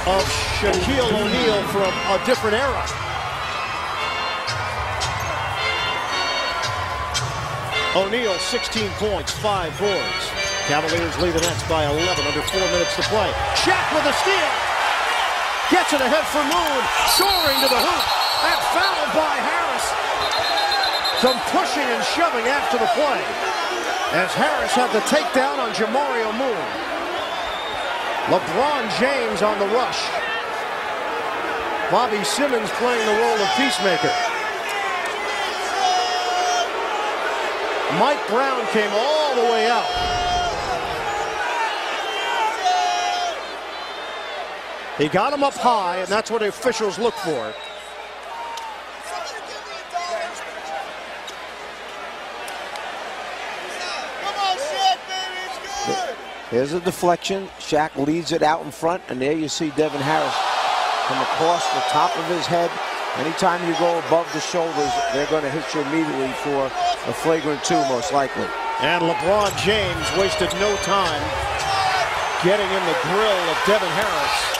of Shaquille O'Neal from a different era. O'Neal, 16 points, 5 boards. Cavaliers lead the Nets by 11, under 4 minutes to play. Shaq with a steal. Gets it ahead for Moon, soaring to the hoop, and fouled by Harris. Some pushing and shoving after the play, as Harris had the takedown on Jamario Moon. LeBron James on the rush. Bobby Simmons playing the role of peacemaker. Mike Brown came all the way out. He got him up high, and that's what the officials look for. Here's a deflection. Shaq leads it out in front, and there you see Devin Harris come across the top of his head. Anytime you go above the shoulders, they're going to hit you immediately for a flagrant 2, most likely. And LeBron James wasted no time getting in the grill of Devin Harris.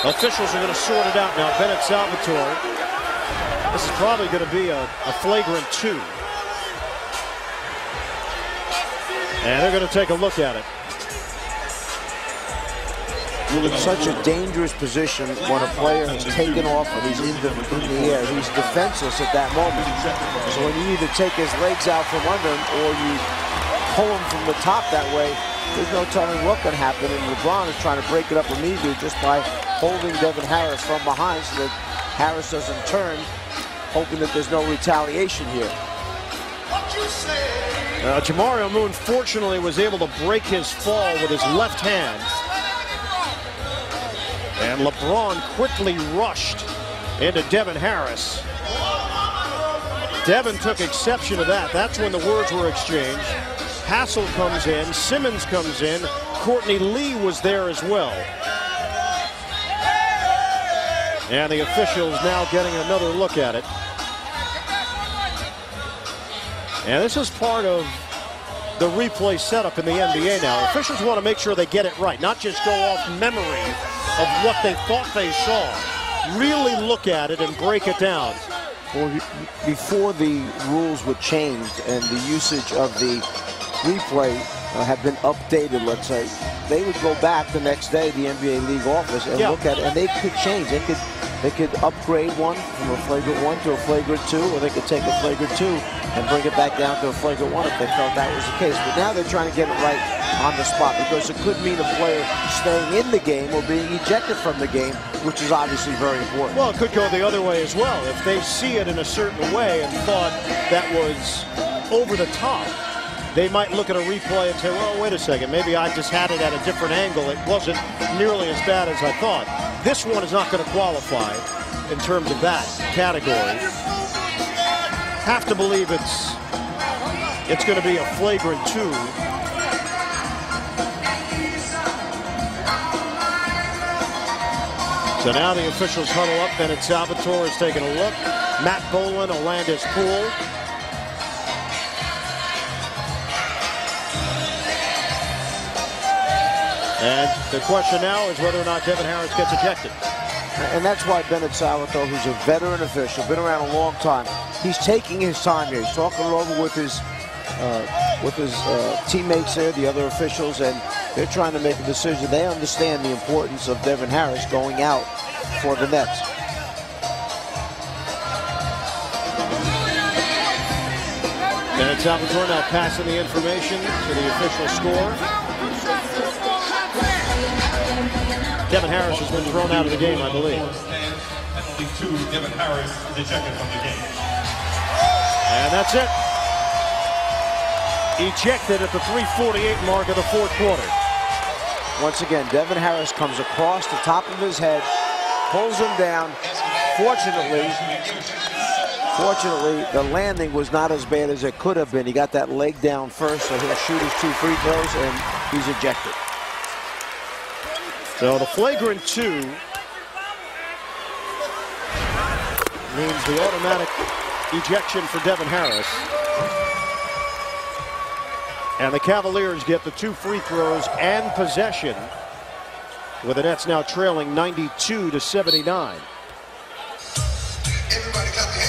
Officials are going to sort it out now. Bennett Salvatore. This is probably going to be a flagrant 2. And they're going to take a look at it. It's such a dangerous position when a player is taken off and he's in the air. He's defenseless at that moment. So when you either take his legs out from under him or you pull him from the top that way, there's no telling what can happen. And LeBron is trying to break it up immediately just by holding Devin Harris from behind so that Harris doesn't turn, hoping that there's no retaliation here. Jamario Moon fortunately was able to break his fall with his left hand. And LeBron quickly rushed into Devin Harris. Devin took exception to that. That's when the words were exchanged. Hassel comes in, Simmons comes in, Courtney Lee was there as well. And the officials now getting another look at it. And this is part of the replay setup in the NBA now. Officials want to make sure they get it right, not just go off memory of what they thought they saw. Really look at it and break it down. Well, before the rules were changed and the usage of the replay had been updated, let's say, they would go back the next day, the NBA league office, and look at it, and they could change. They could upgrade one from a flagrant 1 to a flagrant 2, or they could take a flagrant 2 and bring it back down to a flagrant 1 if they felt that was the case. But now they're trying to get it right on the spot, because it could mean a player staying in the game or being ejected from the game, which is obviously very important. Well, it could go the other way as well. If they see it in a certain way and thought that was over the top, they might look at a replay and say, well, wait a second, maybe I just had it at a different angle. It wasn't nearly as bad as I thought. This one is not going to qualify in terms of that category. Have to believe it's going to be a flagrant 2. So now the officials huddle up. Bennett Salvatore is taking a look. Matt Boland, Artest Poole. And the question now is whether or not Devin Harris gets ejected. And that's why Bennett Salvatore, who's a veteran official, been around a long time, he's taking his time here. He's talking it over with his teammates there, the other officials, and they're trying to make a decision. They understand the importance of Devin Harris going out for the Nets. Bennett Salvatore now passing the information to the official score. Devin Harris has been thrown out of the game, I believe. Penalty 2, Devin Harris is ejected from the game. And that's it. Ejected at the 3:48 mark of the 4th quarter. Once again, Devin Harris comes across the top of his head, pulls him down. Fortunately, the landing was not as bad as it could have been. He got that leg down first, so he'll shoot his 2 free throws, and he's ejected. So the flagrant 2 means the automatic ejection for Devin Harris. And the Cavaliers get the 2 free throws and possession, with the Nets now trailing 92-79. Everybody clap your hands.